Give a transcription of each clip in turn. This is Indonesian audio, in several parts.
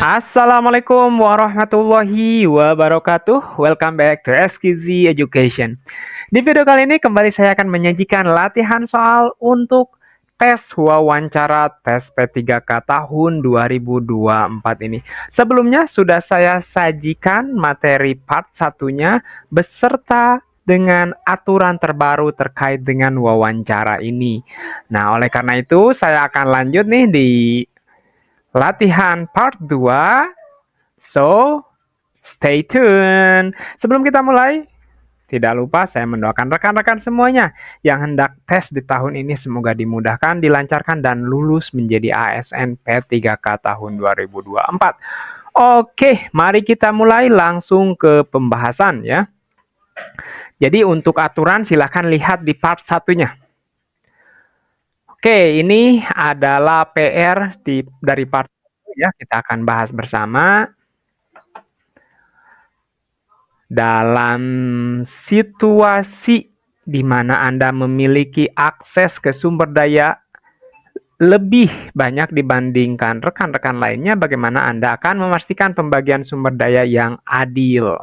Assalamualaikum warahmatullahi wabarakatuh. Welcome back to SKZ Education. Di video kali ini kembali saya akan menyajikan latihan soal untuk tes wawancara tes P3K tahun 2024 ini. Sebelumnya sudah saya sajikan materi part satunya beserta dengan aturan terbaru terkait dengan wawancara ini. Nah, oleh karena itu saya akan lanjut nih di latihan part 2. So, stay tune. Sebelum kita mulai, tidak lupa saya mendoakan rekan-rekan semuanya yang hendak tes di tahun ini semoga dimudahkan, dilancarkan, dan lulus menjadi ASN P3K tahun 2024. Oke, mari kita mulai langsung ke pembahasan ya. Jadi untuk aturan silahkan lihat di part satunya. Oke, ini adalah PR dari part 1 ya, kita akan bahas bersama. Dalam situasi di mana Anda memiliki akses ke sumber daya lebih banyak dibandingkan rekan-rekan lainnya, bagaimana Anda akan memastikan pembagian sumber daya yang adil?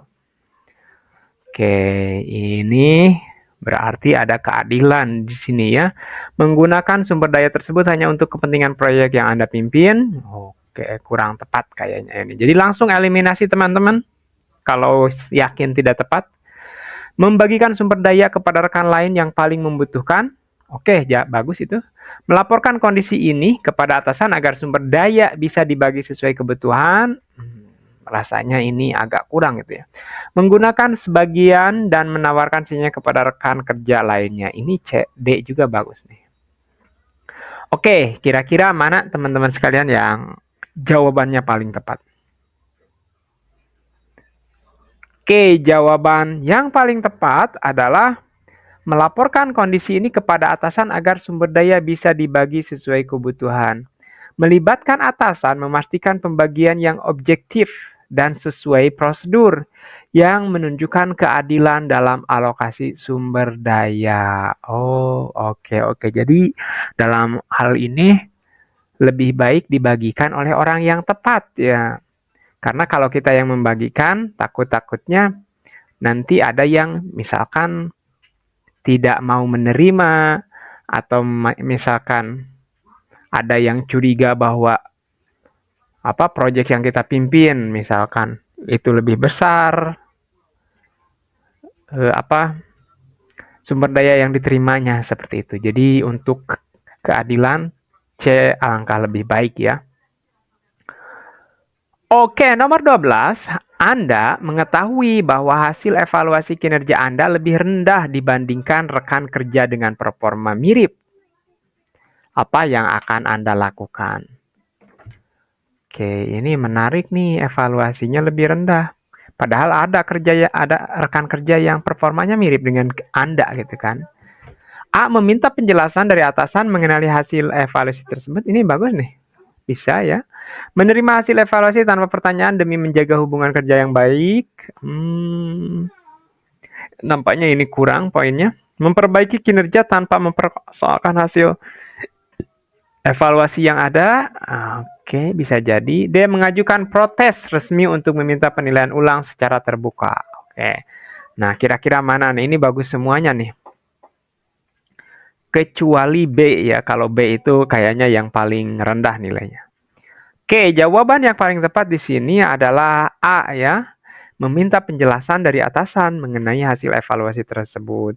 Oke, ini berarti ada keadilan di sini ya. Menggunakan sumber daya tersebut hanya untuk kepentingan proyek yang Anda pimpin. Oke, kurang tepat kayaknya ini. Jadi langsung eliminasi teman-teman. Kalau yakin tidak tepat, membagikan sumber daya kepada rekan lain yang paling membutuhkan. Oke, ya bagus itu. Melaporkan kondisi ini kepada atasan agar sumber daya bisa dibagi sesuai kebutuhan. Rasanya ini agak kurang gitu ya. Menggunakan sebagian dan menawarkan sisanya kepada rekan kerja lainnya. Ini C, D juga bagus nih. Oke, kira-kira mana teman-teman sekalian yang jawabannya paling tepat? Oke, jawaban yang paling tepat adalah melaporkan kondisi ini kepada atasan agar sumber daya bisa dibagi sesuai kebutuhan. Melibatkan atasan memastikan pembagian yang objektif dan sesuai prosedur yang menunjukkan keadilan dalam alokasi sumber daya. Oh, oke. Jadi dalam hal ini lebih baik dibagikan oleh orang yang tepat ya. Karena kalau kita yang membagikan, takut-takutnya nanti ada yang misalkan tidak mau menerima, atau misalkan ada yang curiga bahwa proyek yang kita pimpin misalkan itu lebih besar sumber daya yang diterimanya seperti itu. Jadi untuk keadilan C alangkah lebih baik ya. Oke, nomor 12, Anda mengetahui bahwa hasil evaluasi kinerja Anda lebih rendah dibandingkan rekan kerja dengan performa mirip. Apa yang akan Anda lakukan? Oke, ini menarik nih, evaluasinya lebih rendah. Padahal ada rekan kerja yang performanya mirip dengan Anda gitu kan. A, meminta penjelasan dari atasan mengenai hasil evaluasi tersebut. Ini bagus nih. Bisa ya. Menerima hasil evaluasi tanpa pertanyaan demi menjaga hubungan kerja yang baik. Nampaknya ini kurang poinnya. Memperbaiki kinerja tanpa mempersoalkan hasil evaluasi yang ada. Oke, bisa jadi. D, mengajukan protes resmi untuk meminta penilaian ulang secara terbuka. Oke. Nah, kira-kira mana nih? Ini bagus semuanya nih. Kecuali B ya. Kalau B itu kayaknya yang paling rendah nilainya. Oke, jawaban yang paling tepat di sini adalah A ya. Meminta penjelasan dari atasan mengenai hasil evaluasi tersebut.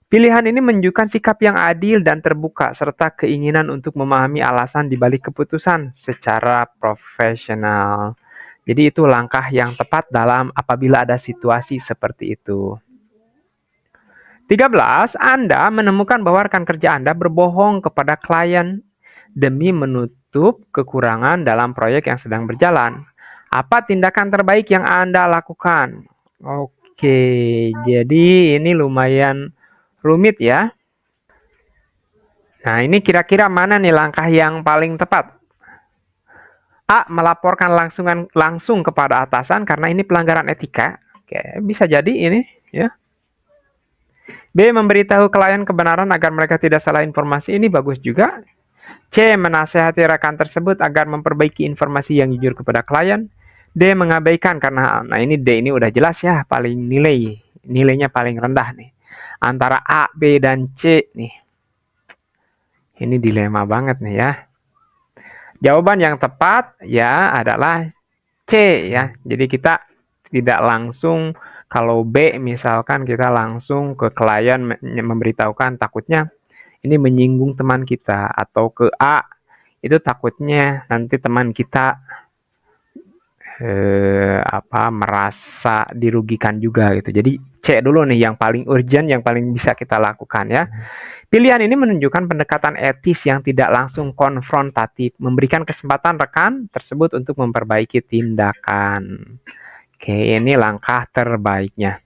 Pilihan ini menunjukkan sikap yang adil dan terbuka serta keinginan untuk memahami alasan di balik keputusan secara profesional. Jadi itu langkah yang tepat dalam apabila ada situasi seperti itu. 13, Anda menemukan bahwa rekan kerja Anda berbohong kepada klien demi menutup kekurangan dalam proyek yang sedang berjalan. Apa tindakan terbaik yang Anda lakukan? Oke, jadi ini lumayan rumit ya. Nah, ini kira-kira mana nih langkah yang paling tepat? A, melaporkan langsung kepada atasan karena ini pelanggaran etika. Oke, bisa jadi ini ya. B, memberitahu klien kebenaran agar mereka tidak salah informasi. Ini bagus juga. C. Menasehati rekan tersebut agar memperbaiki informasi yang jujur kepada klien. D. Mengabaikan karena, nah ini D ini udah jelas ya, nilainya paling rendah nih. Antara A, B, dan C nih. Ini dilema banget nih ya. Jawaban yang tepat ya adalah C ya. Jadi kita tidak langsung, kalau B misalkan kita langsung ke klien memberitahukan, takutnya ini menyinggung teman kita, atau ke A itu takutnya nanti teman kita merasa dirugikan juga gitu. Jadi C dulu nih yang paling urgent, yang paling bisa kita lakukan ya. Pilihan ini menunjukkan pendekatan etis yang tidak langsung konfrontatif, memberikan kesempatan rekan tersebut untuk memperbaiki tindakan. Oke, ini langkah terbaiknya.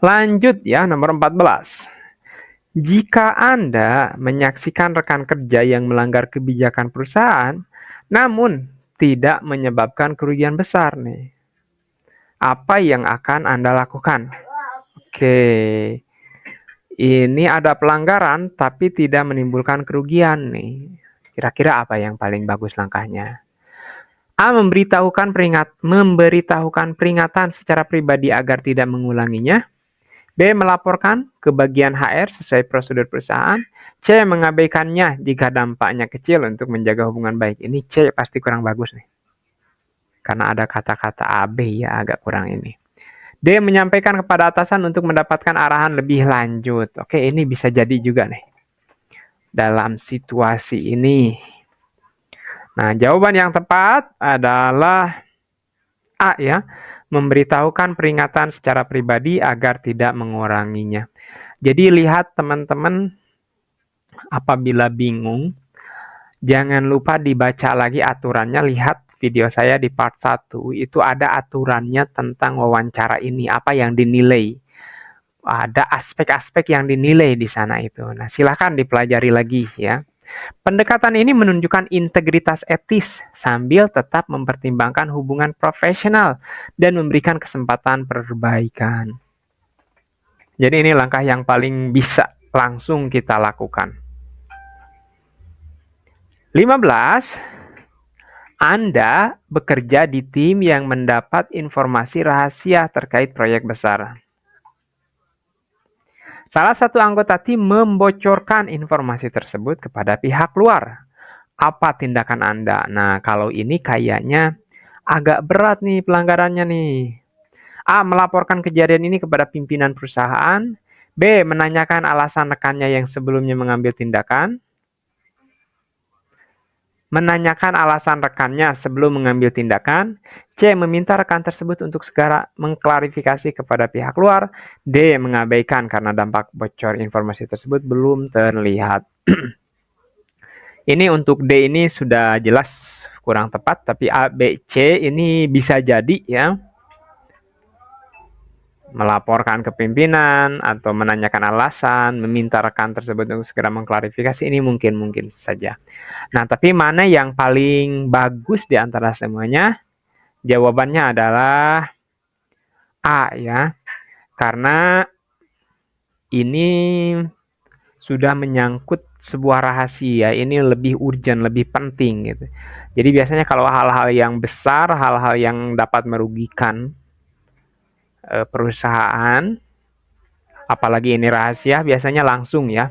Lanjut ya, nomor 14. Jika Anda menyaksikan rekan kerja yang melanggar kebijakan perusahaan, namun tidak menyebabkan kerugian besar nih, apa yang akan Anda lakukan? Oke, ini ada pelanggaran tapi tidak menimbulkan kerugian nih. Kira-kira apa yang paling bagus langkahnya? A. Memberitahukan peringatan secara pribadi agar tidak mengulanginya. B. Melaporkan ke bagian HR sesuai prosedur perusahaan. C. Mengabaikannya jika dampaknya kecil untuk menjaga hubungan baik. Ini C pasti kurang bagus nih. Karena ada kata-kata A, B ya, agak kurang ini. D. Menyampaikan kepada atasan untuk mendapatkan arahan lebih lanjut. Oke, ini bisa jadi juga nih. Dalam situasi ini. Nah, jawaban yang tepat adalah A ya. Memberitahukan peringatan secara pribadi agar tidak menguranginya. Jadi lihat teman-teman, apabila bingung, jangan lupa dibaca lagi aturannya. Lihat video saya di part 1, itu ada aturannya tentang wawancara ini, apa yang dinilai. Ada aspek-aspek yang dinilai di sana itu. Nah, silakan dipelajari lagi ya. Pendekatan ini menunjukkan integritas etis sambil tetap mempertimbangkan hubungan profesional dan memberikan kesempatan perbaikan. Jadi ini langkah yang paling bisa langsung kita lakukan. 15. Anda bekerja di tim yang mendapat informasi rahasia terkait proyek besar. Salah satu anggota tim membocorkan informasi tersebut kepada pihak luar. Apa tindakan Anda? Nah, kalau ini kayaknya agak berat nih pelanggarannya nih. A. Melaporkan kejadian ini kepada pimpinan perusahaan. B. Menanyakan alasan rekannya yang sebelumnya mengambil tindakan. Menanyakan alasan rekannya sebelum mengambil tindakan. C. Meminta rekan tersebut untuk segera mengklarifikasi kepada pihak luar. D. Mengabaikan karena dampak bocor informasi tersebut belum terlihat. Ini untuk D ini sudah jelas kurang tepat, tapi A, B, C ini bisa jadi ya. Melaporkan ke pimpinan atau menanyakan alasan, meminta rekan tersebut untuk segera mengklarifikasi, ini mungkin saja. Nah, tapi mana yang paling bagus di antara semuanya? Jawabannya adalah A ya. Karena ini sudah menyangkut sebuah rahasia, ini lebih urgent, lebih penting gitu. Jadi biasanya kalau hal-hal yang besar, hal-hal yang dapat merugikan perusahaan, apalagi ini rahasia, biasanya langsung ya.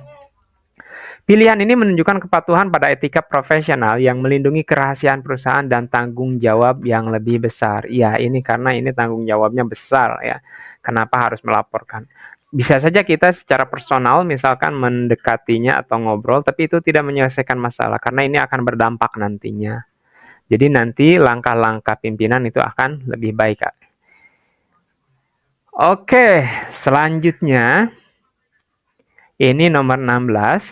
Pilihan ini menunjukkan kepatuhan pada etika profesional yang melindungi kerahasiaan perusahaan dan tanggung jawab yang lebih besar. Iya, ini karena ini tanggung jawabnya besar ya. Kenapa harus melaporkan? Bisa saja kita secara personal misalkan mendekatinya atau ngobrol, tapi itu tidak menyelesaikan masalah karena ini akan berdampak nantinya. Jadi nanti langkah-langkah pimpinan itu akan lebih baik, Kak. Oke, selanjutnya ini nomor 16.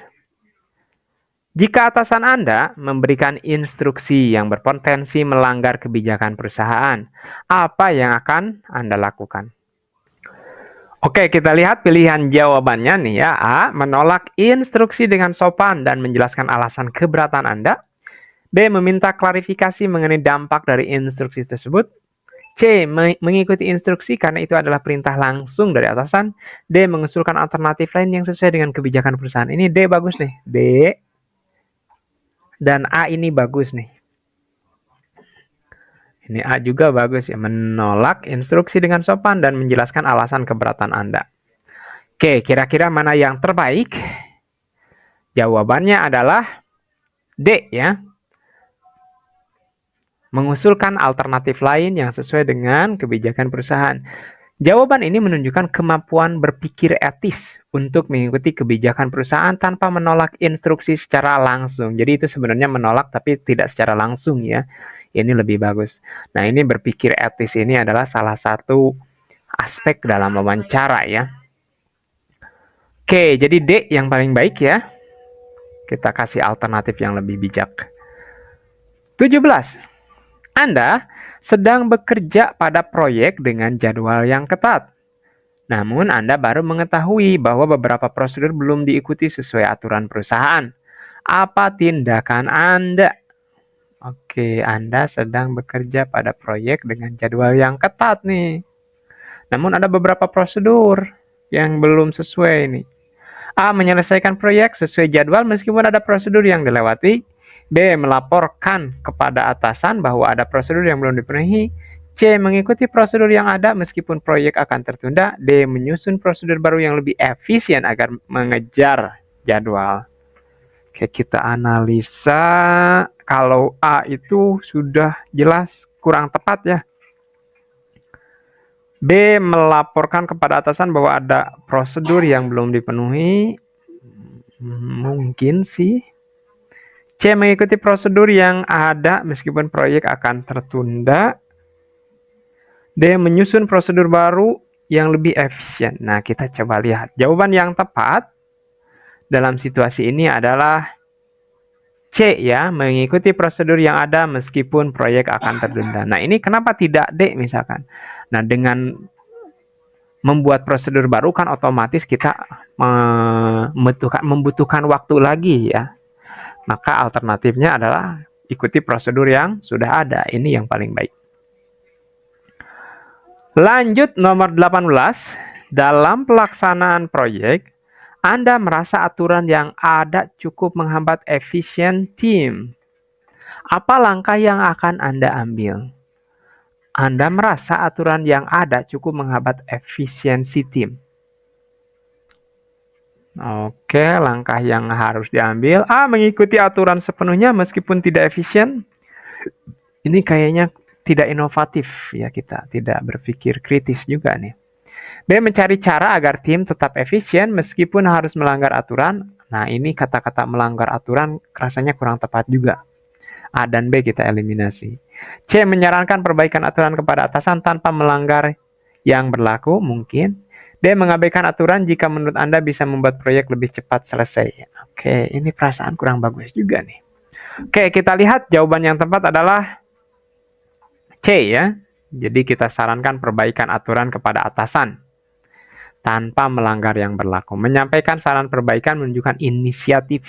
Jika atasan Anda memberikan instruksi yang berpotensi melanggar kebijakan perusahaan, apa yang akan Anda lakukan? Oke, kita lihat pilihan jawabannya nih ya. A. Menolak instruksi dengan sopan dan menjelaskan alasan keberatan Anda. B. Meminta klarifikasi mengenai dampak dari instruksi tersebut. C. Mengikuti instruksi karena itu adalah perintah langsung dari atasan. D. Mengusulkan alternatif lain yang sesuai dengan kebijakan perusahaan. Ini D bagus nih. D. Dan A ini bagus nih. Ini A juga bagus ya, menolak instruksi dengan sopan dan menjelaskan alasan keberatan Anda. Oke, kira-kira mana yang terbaik? Jawabannya adalah D ya. Mengusulkan alternatif lain yang sesuai dengan kebijakan perusahaan. Jawaban ini menunjukkan kemampuan berpikir etis untuk mengikuti kebijakan perusahaan tanpa menolak instruksi secara langsung. Jadi itu sebenarnya menolak tapi tidak secara langsung ya. Ini lebih bagus. Nah, ini berpikir etis ini adalah salah satu aspek dalam wawancara ya. Oke, jadi D yang paling baik ya. Kita kasih alternatif yang lebih bijak. 17. Anda sedang bekerja pada proyek dengan jadwal yang ketat. Namun Anda baru mengetahui bahwa beberapa prosedur belum diikuti sesuai aturan perusahaan. Apa tindakan Anda? Oke, Anda sedang bekerja pada proyek dengan jadwal yang ketat nih. Namun ada beberapa prosedur yang belum sesuai nih. A. Menyelesaikan proyek sesuai jadwal meskipun ada prosedur yang dilewati. B. Melaporkan kepada atasan bahwa ada prosedur yang belum dipenuhi. C. Mengikuti prosedur yang ada meskipun proyek akan tertunda. D. Menyusun prosedur baru yang lebih efisien agar mengejar jadwal. Oke, kita analisa. Kalau A itu sudah jelas kurang tepat ya. B. Melaporkan kepada atasan bahwa ada prosedur yang belum dipenuhi. Mungkin sih. C. Mengikuti prosedur yang ada meskipun proyek akan tertunda. D. Menyusun prosedur baru yang lebih efisien. Nah, kita coba lihat. Jawaban yang tepat dalam situasi ini adalah C ya, mengikuti prosedur yang ada meskipun proyek akan tertunda. Nah, ini kenapa tidak D misalkan? Nah, dengan membuat prosedur baru kan otomatis kita membutuhkan waktu lagi ya. Maka alternatifnya adalah ikuti prosedur yang sudah ada. Ini yang paling baik. Lanjut nomor 18. Dalam pelaksanaan proyek, Anda merasa aturan yang ada cukup menghambat efisien tim. Apa langkah yang akan Anda ambil? Anda merasa aturan yang ada cukup menghambat efisiensi tim. Oke, langkah yang harus diambil. A. Mengikuti aturan sepenuhnya meskipun tidak efisien. Ini kayaknya tidak inovatif ya, kita tidak berpikir kritis juga nih. B. Mencari cara agar tim tetap efisien meskipun harus melanggar aturan. Nah, ini kata-kata melanggar aturan rasanya kurang tepat juga. A dan B kita eliminasi. C. Menyarankan perbaikan aturan kepada atasan tanpa melanggar yang berlaku, mungkin. D. Mengabaikan aturan jika menurut Anda bisa membuat proyek lebih cepat selesai. Oke, ini perasaan kurang bagus juga nih. Oke, kita lihat jawaban yang tepat adalah C ya. Jadi kita sarankan perbaikan aturan kepada atasan tanpa melanggar yang berlaku. Menyampaikan saran perbaikan menunjukkan inisiatif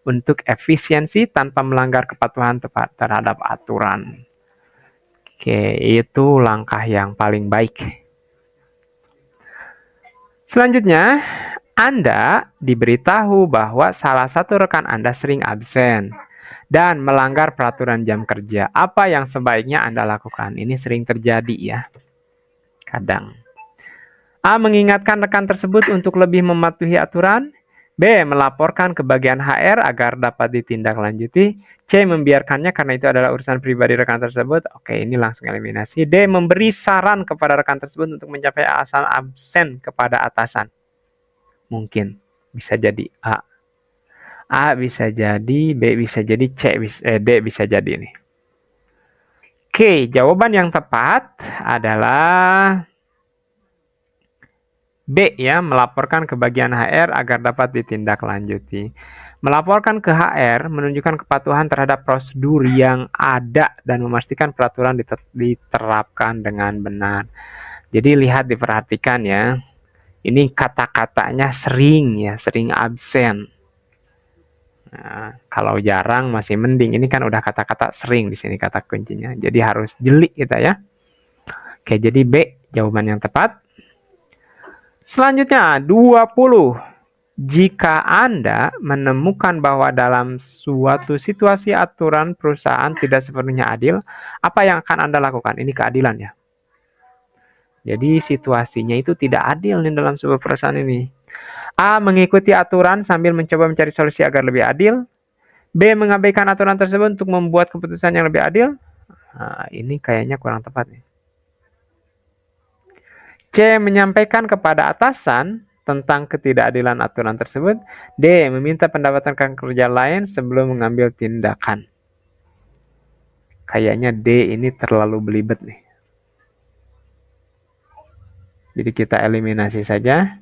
untuk efisiensi tanpa melanggar kepatuhan terhadap aturan. Oke, itu langkah yang paling baik. Selanjutnya, Anda diberitahu bahwa salah satu rekan Anda sering absen dan melanggar peraturan jam kerja. Apa yang sebaiknya Anda lakukan? Ini sering terjadi ya, kadang. A. Mengingatkan rekan tersebut untuk lebih mematuhi aturan. B. Melaporkan ke bagian HR agar dapat ditindaklanjuti. C. Membiarkannya karena itu adalah urusan pribadi rekan tersebut. Oke, ini langsung eliminasi. D. Memberi saran kepada rekan tersebut untuk mencapai alasan absen kepada atasan. Mungkin bisa jadi A. A bisa jadi, B bisa jadi, D bisa jadi nih. Oke, jawaban yang tepat adalah B ya, melaporkan ke bagian HR agar dapat ditindaklanjuti. Melaporkan ke HR menunjukkan kepatuhan terhadap prosedur yang ada dan memastikan peraturan diterapkan dengan benar. Jadi lihat, diperhatikan ya. Ini kata-katanya sering ya, sering absen. Nah, kalau jarang masih mending. Ini kan udah kata-kata sering di sini kata kuncinya. Jadi harus jeli kita ya. Oke, jadi B jawaban yang tepat. Selanjutnya 20. Jika Anda menemukan bahwa dalam suatu situasi aturan perusahaan tidak sepenuhnya adil, apa yang akan Anda lakukan? Ini keadilan ya. Jadi situasinya itu tidak adil nih dalam sebuah perusahaan ini. A. Mengikuti aturan sambil mencoba mencari solusi agar lebih adil. B. Mengabaikan aturan tersebut untuk membuat keputusan yang lebih adil. Nah, ini kayaknya kurang tepat nih. C. Menyampaikan kepada atasan tentang ketidakadilan aturan tersebut. D. Meminta pendapat rekan kerja lain sebelum mengambil tindakan. Kayaknya D ini terlalu belibet nih. Jadi kita eliminasi saja.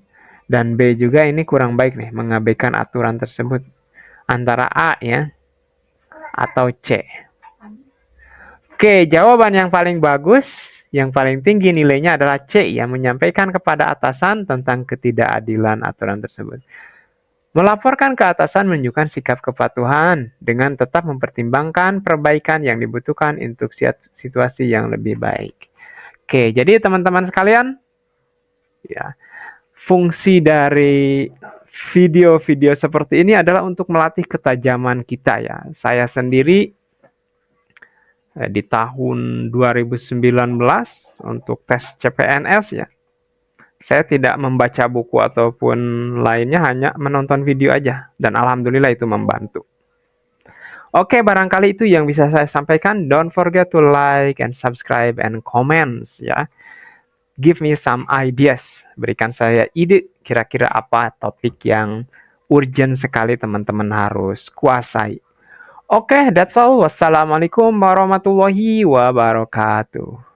Dan B juga ini kurang baik nih, mengabaikan aturan tersebut. Antara A ya, atau C. Oke, jawaban yang paling bagus, yang paling tinggi nilainya adalah C, yang menyampaikan kepada atasan tentang ketidakadilan aturan tersebut. Melaporkan ke atasan menunjukkan sikap kepatuhan dengan tetap mempertimbangkan perbaikan yang dibutuhkan untuk situasi yang lebih baik. Oke, jadi teman-teman sekalian, ya, fungsi dari video-video seperti ini adalah untuk melatih ketajaman kita ya. Saya sendiri di tahun 2019 untuk tes CPNS ya. Saya tidak membaca buku ataupun lainnya, hanya menonton video aja, dan alhamdulillah itu membantu. Oke, barangkali itu yang bisa saya sampaikan. Don't forget to like and subscribe and comments ya. Give me some ideas. Berikan saya ide kira-kira apa topik yang urgent sekali teman-teman harus kuasai. Oke, that's all. Wassalamualaikum warahmatullahi wabarakatuh.